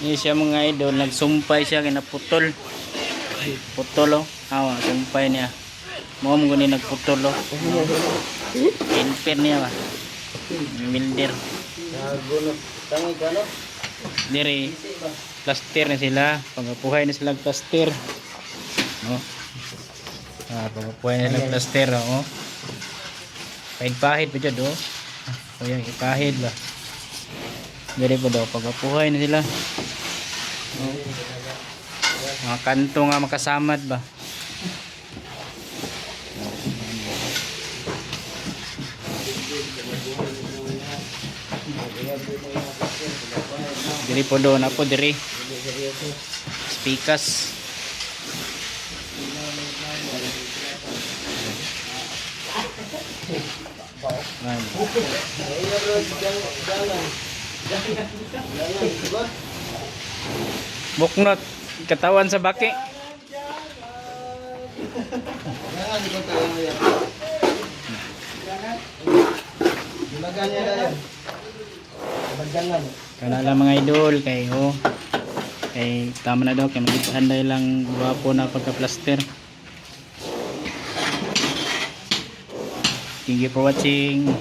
Ini siya mga idol, nagsumpay siya kinaputol. Putol oh. Awa, sumpay niya. Mo mo gani nagputol oh. Inper niya ba. Milder. Tangi ka no? Diri plaster na sila, pagapuhay na sila plaster. No. Pagapuhay na sila plaster oh. Pahid-pahid pa jud oh. Kuya ipahid ba. Diri po daw pagapuhay na sila. Oh. Mga kanto nga makasamad ba. Diri po doon ako diri. Spikas. Buknot katawan sa baki. Jangan di kota yang lihat. Gimaganya dah. Jangan. Kana lang mga idol kay oh. Kay tama na daw kay magitanday lang guwapo na pagka-plaster. Thank you for watching.